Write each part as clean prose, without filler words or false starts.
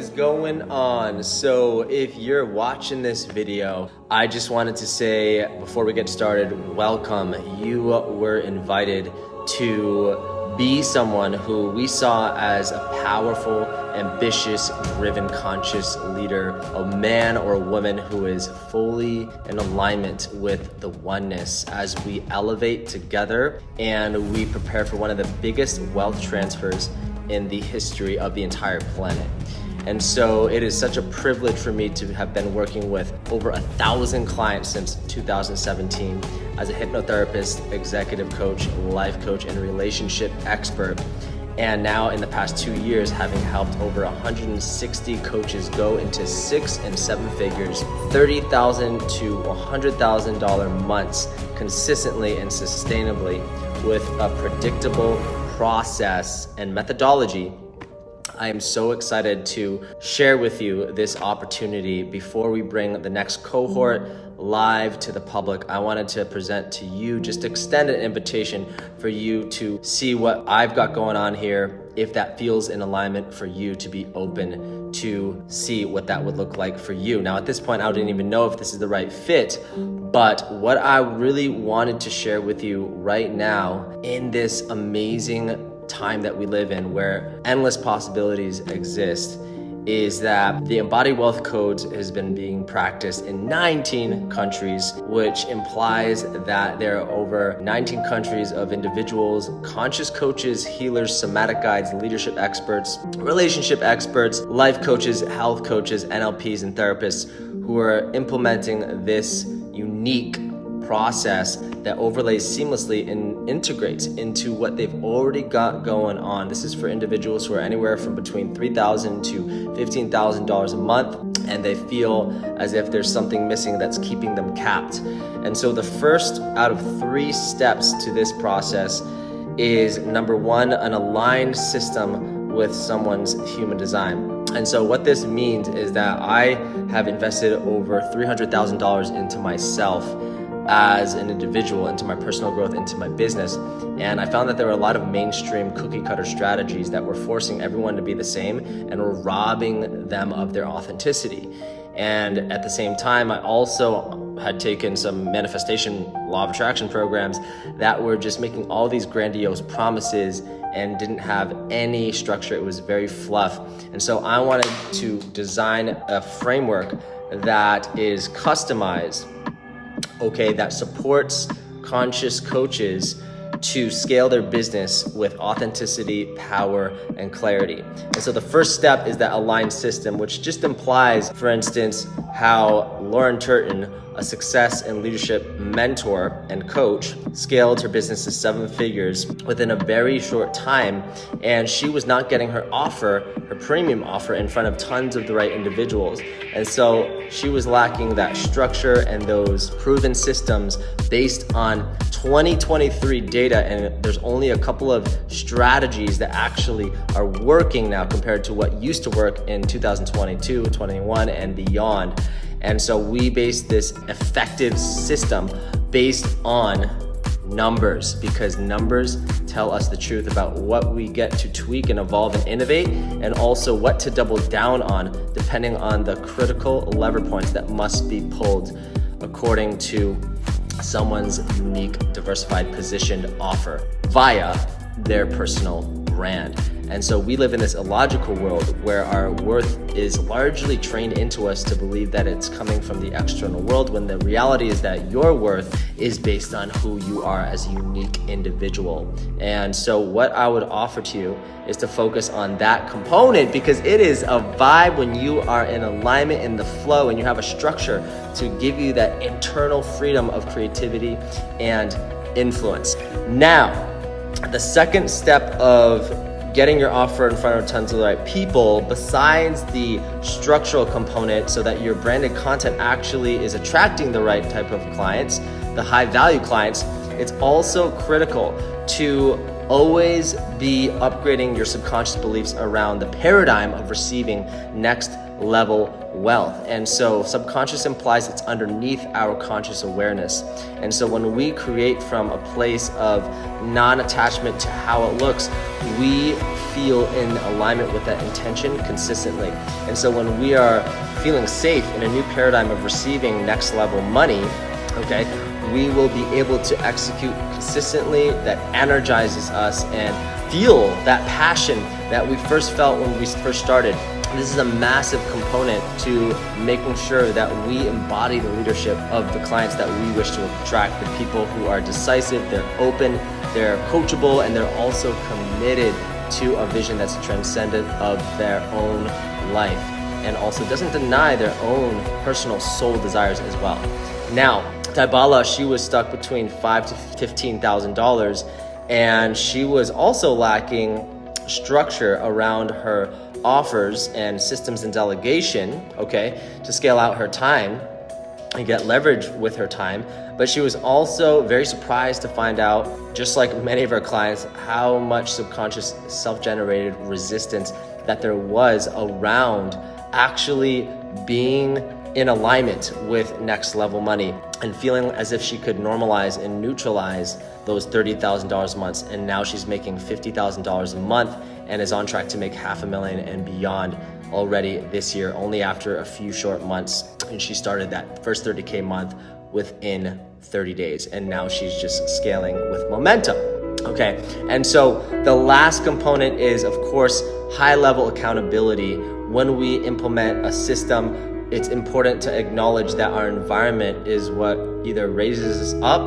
is going on? So if you're watching this video, I just wanted to say before we get started, welcome. You were invited to be someone who we saw as a powerful, ambitious, driven, conscious leader, a man or a woman who is fully in alignment with the oneness as we elevate together and we prepare for one of the biggest wealth transfers in the history of the entire planet. And so it is such a privilege for me to have been working with over 1,000 clients since 2017 as a hypnotherapist, executive coach, life coach, and relationship expert. And now in the past 2 years, having helped over 160 coaches go into 6 and 7 figures, $30,000 to $100,000 months consistently and sustainably with a predictable process and methodology. I am so excited to share with you this opportunity. Before we bring the next cohort live to the public, I wanted to present to you, just extend an invitation for you to see what I've got going on here, if that feels in alignment for you, to be open to see what that would look like for you. Now, at this point, I didn't even know if this is the right fit, but what I really wanted to share with you right now in this amazing time that we live in where endless possibilities exist is that the Embodied Wealth Code has been being practiced in 19 countries, which implies that there are over 19 countries of individuals, conscious coaches, healers, somatic guides, leadership experts, relationship experts, life coaches, health coaches, NLPs, and therapists who are implementing this unique process that overlays seamlessly and integrates into what they've already got going on. This is for individuals who are anywhere from between $3,000 to $15,000 a month, and they feel as if there's something missing that's keeping them capped. And so the first out of 3 steps to this process is, number 1, an aligned system with someone's human design. And so what this means is that I have invested over $300,000 into myself as an individual, into my personal growth, into my business. And I found that there were a lot of mainstream cookie cutter strategies that were forcing everyone to be the same and were robbing them of their authenticity. And at the same time, I also had taken some manifestation law of attraction programs that were just making all these grandiose promises and didn't have any structure. It was very fluff. And so I wanted to design a framework that is customized, that supports conscious coaches to scale their business with authenticity, power, and clarity. And so the first step is that aligned system, which just implies, for instance, how Lauren Turton, a success and leadership mentor and coach, scaled her business to 7 figures within a very short time. And she was not getting her premium offer in front of tons of the right individuals. And so she was lacking that structure and those proven systems based on 2023 data. And there's only a couple of strategies that actually are working now compared to what used to work in 2022, 21, and beyond. And so we base this effective system based on numbers, because numbers tell us the truth about what we get to tweak and evolve and innovate, and also what to double down on depending on the critical lever points that must be pulled according to someone's unique, diversified, positioned offer via their personal brand. And so we live in this illogical world where our worth is largely trained into us to believe that it's coming from the external world, when the reality is that your worth is based on who you are as a unique individual. And so what I would offer to you is to focus on that component, because it is a vibe when you are in alignment, in the flow, and you have a structure to give you that internal freedom of creativity and influence. Now, the second step of getting your offer in front of tons of the right people, besides the structural component so that your branded content actually is attracting the right type of clients, the high value clients, it's also critical to always be upgrading your subconscious beliefs around the paradigm of receiving next level wealth. And so subconscious implies it's underneath our conscious awareness. And so when we create from a place of non-attachment to how it looks, we feel in alignment with that intention consistently. And so when we are feeling safe in a new paradigm of receiving next level money, okay, we will be able to execute consistently. That energizes us and feel that passion that we first felt when we first started. This is a massive component to making sure that we embody the leadership of the clients that we wish to attract, the people who are decisive, they're open, they're coachable, and they're also committed to a vision that's transcendent of their own life, and also doesn't deny their own personal soul desires as well. Now, Dybala, she was stuck between $5,000 to $15,000, and she was also lacking structure around her offers and systems and delegation, okay, to scale out her time and get leverage with her time. But she was also very surprised to find out, just like many of our clients, how much subconscious self-generated resistance that there was around actually being in alignment with next level money and feeling as if she could normalize and neutralize those $30,000 a month. And now she's making $50,000 a month and is on track to make $500,000 and beyond already this year, only after a few short months. And she started that first 30K month within 30 days. And now she's just scaling with momentum. Okay, and so the last component is, of course, high level accountability. When we implement a system, it's important to acknowledge that our environment is what either raises us up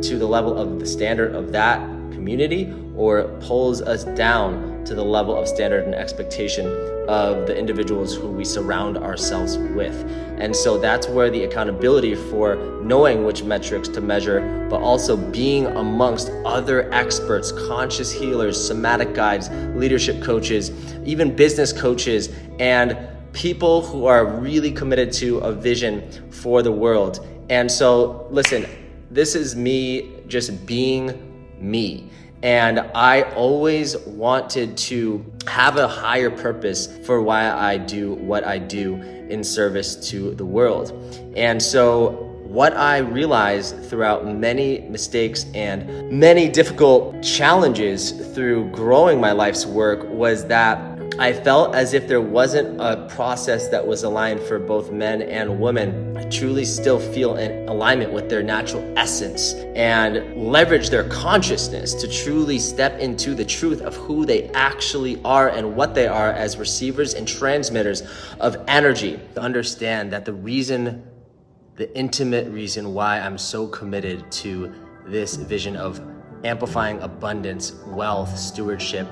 to the level of the standard of that community or pulls us down to the level of standard and expectation of the individuals who we surround ourselves with. And so that's where the accountability for knowing which metrics to measure, but also being amongst other experts, conscious healers, somatic guides, leadership coaches, even business coaches, and people who are really committed to a vision for the world. And so listen, this is me just being me. And I always wanted to have a higher purpose for why I do what I do in service to the world. And so what I realized throughout many mistakes and many difficult challenges through growing my life's work was that I felt as if there wasn't a process that was aligned for both men and women to truly still feel in alignment with their natural essence and leverage their consciousness to truly step into the truth of who they actually are and what they are as receivers and transmitters of energy. To understand that the intimate reason why I'm so committed to this vision of amplifying abundance, wealth, stewardship,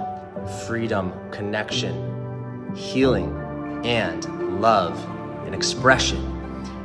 freedom, connection, healing, and love and expression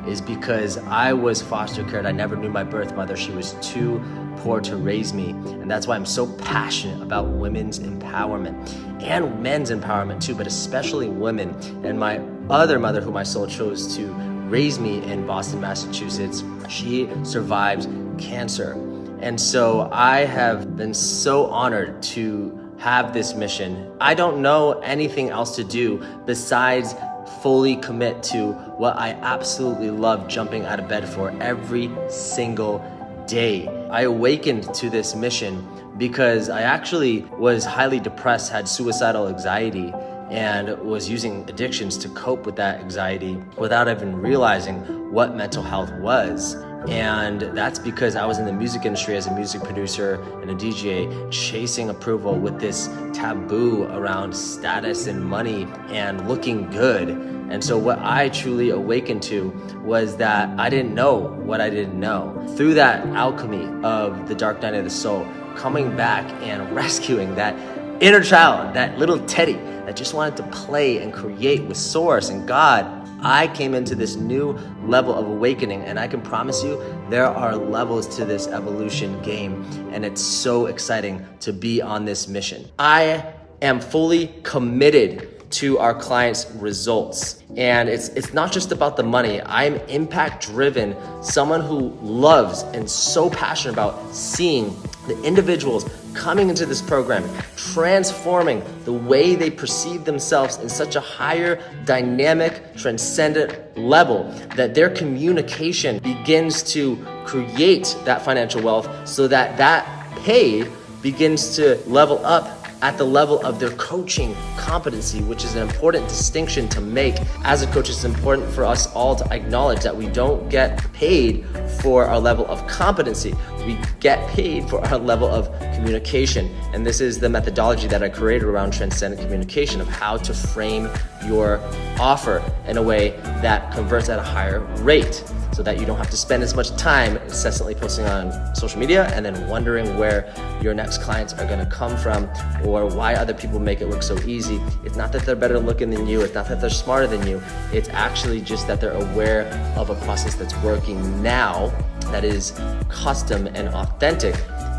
is because I was foster cared. I never knew my birth mother. She was too poor to raise me. And that's why I'm so passionate about women's empowerment and men's empowerment too, but especially women. And my other mother, whom I so chose to raise me in Boston, Massachusetts, she survived cancer. And so I have been so honored to have this mission. I don't know anything else to do besides fully commit to what I absolutely love jumping out of bed for every single day. I awakened to this mission because I actually was highly depressed, had suicidal anxiety, and was using addictions to cope with that anxiety without even realizing what mental health was. And that's because I was in the music industry as a music producer and a DJ, chasing approval with this taboo around status and money and looking good. And so what I truly awakened to was that I didn't know what I didn't know. Through that alchemy of the dark night of the soul, coming back and rescuing that inner child, that little Teddy that just wanted to play and create with Source and God, I came into this new level of awakening, and I can promise you there are levels to this evolution game, and it's so exciting to be on this mission. I am fully committed to our clients' results, and it's not just about the money. I'm impact driven, someone who loves and so passionate about seeing the individuals coming into this program, transforming the way they perceive themselves in such a higher, dynamic, transcendent level that their communication begins to create that financial wealth, so that that pay begins to level up at the level of their coaching competency, which is an important distinction to make. As a coach, it's important for us all to acknowledge that we don't get paid for our level of competency. We get paid for our level of communication. And this is the methodology that I created around transcendent communication, of how to frame your offer in a way that converts at a higher rate, so that you don't have to spend as much time incessantly posting on social media and then wondering where your next clients are gonna come from, or why other people make it look so easy. It's not that they're better looking than you, it's not that they're smarter than you, it's actually just that they're aware of a process that's working now, that is custom and authentic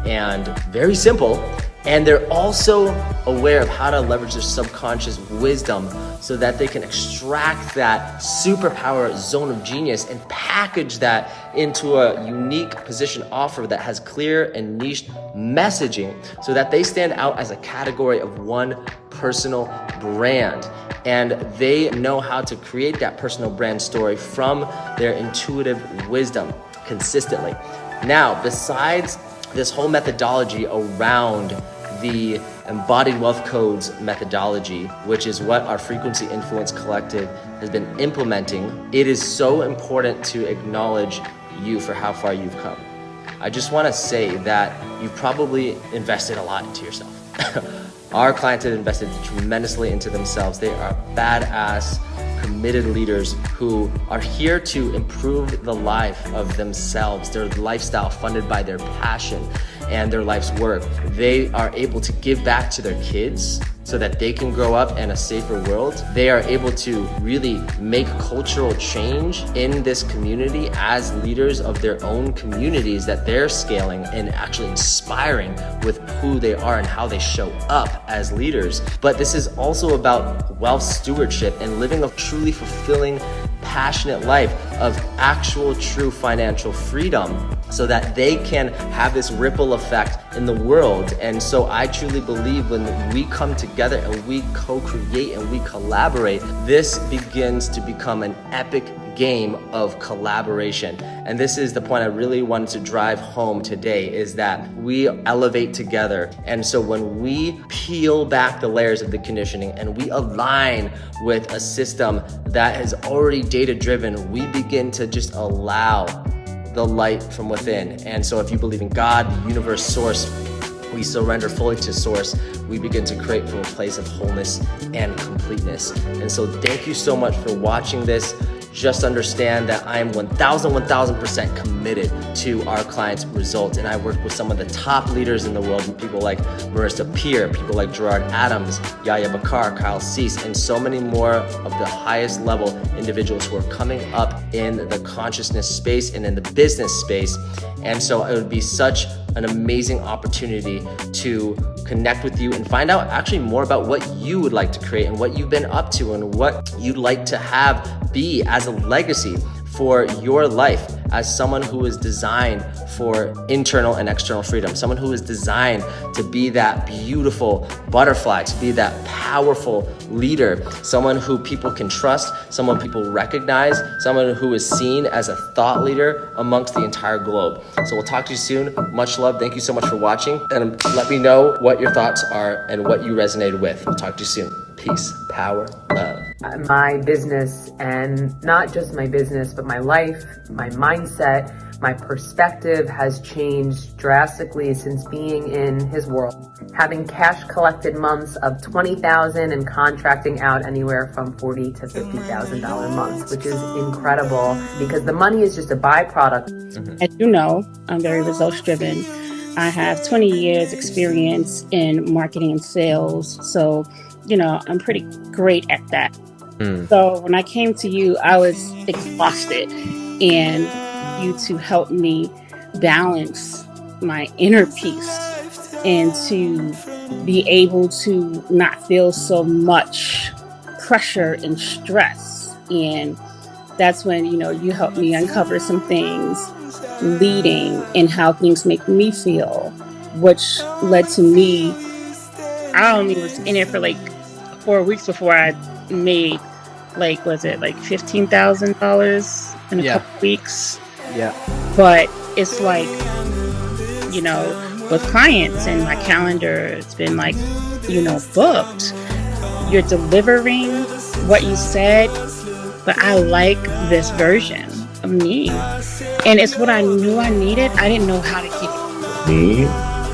and very simple. And they're also aware of how to leverage their subconscious wisdom so that they can extract that superpower zone of genius and package that into a unique position offer that has clear and niche messaging, so that they stand out as a category of one personal brand. And they know how to create that personal brand story from their intuitive wisdom consistently. Now, besides this whole methodology around the Embodied Wealth Codes methodology, which is what our Frequency Influence Collective has been implementing, it is so important to acknowledge you for how far you've come. I just want to say that you've probably invested a lot into yourself. Our clients have invested tremendously into themselves. They are badass, committed leaders who are here to improve the life of themselves, their lifestyle funded by their passion and their life's work. They are able to give back to their kids so that they can grow up in a safer world. They are able to really make cultural change in this community as leaders of their own communities that they're scaling and actually inspiring with who they are and how they show up as leaders. But this is also about wealth stewardship and living a truly fulfilling, passionate life of actual true financial freedom, so that they can have this ripple effect in the world. And so I truly believe when we come together and we co-create and we collaborate, this begins to become an epic game of collaboration. And this is the point I really wanted to drive home today, is that we elevate together. And so when we peel back the layers of the conditioning and we align with a system that is already data-driven, we begin to just allow the light from within. And so if you believe in God, the universe, source, we surrender fully to source. We begin to create from a place of wholeness and completeness. And so thank you so much for watching this. Just understand that I am 1000% committed to our clients' results. And I work with some of the top leaders in the world, people like Marissa Peer, people like Gerard Adams, Yahya Bakar, Kyle Cease, and so many more of the highest level individuals who are coming up in the consciousness space and in the business space. And so it would be such an amazing opportunity to connect with you and find out actually more about what you would like to create and what you've been up to and what you'd like to have be as a legacy for your life, as someone who is designed for internal and external freedom, someone who is designed to be that beautiful butterfly, to be that powerful leader, someone who people can trust, someone people recognize, someone who is seen as a thought leader amongst the entire globe. So we'll talk to you soon. Much love. Thank you so much for watching, and let me know what your thoughts are and what you resonated with. We'll talk to you soon. Peace, power, love. My business, and not just my business, but my life, my mindset, my perspective has changed drastically since being in his world. Having cash collected months of $20,000 and contracting out anywhere from $40,000 to $50,000 months, which is incredible because the money is just a byproduct. As you know, I'm very results driven. I have 20 years experience in marketing and sales. So, I'm pretty great at that. So when I came to you, I was exhausted, and you to help me balance my inner peace and to be able to not feel so much pressure and stress. And that's when, you helped me uncover some things, leading and how things make me feel. which led to me, I only was in it for like 4 weeks before I made like, was it like $15,000 in a couple weeks? Yeah. But it's like, with clients and my calendar, it's been like, booked. You're delivering what you said, but I like this version of me. And it's what I knew I needed. I didn't know how to keep it. Me,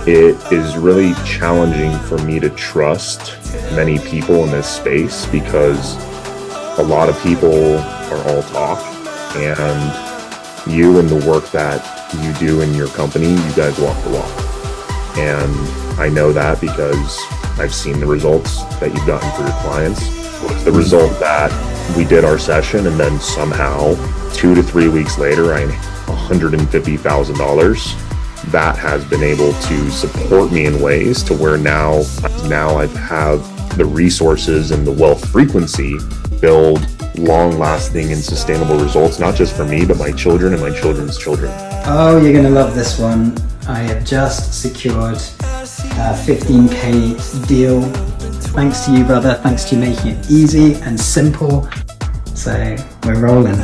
it is really challenging for me to trust many people in this space because a lot of people are all talk, and you and the work that you do in your company, you guys walk the walk. And I know that because I've seen the results that you've gotten for your clients. The result that we did our session and then somehow 2 to 3 weeks later, I $150,000. That has been able to support me in ways to where now I have the resources and the wealth frequency build long-lasting and sustainable results, not just for me, but my children and my children's children. Oh, you're gonna love this one. I have just secured a 15K deal. Thanks to you, brother. Thanks to you making it easy and simple. So we're rolling.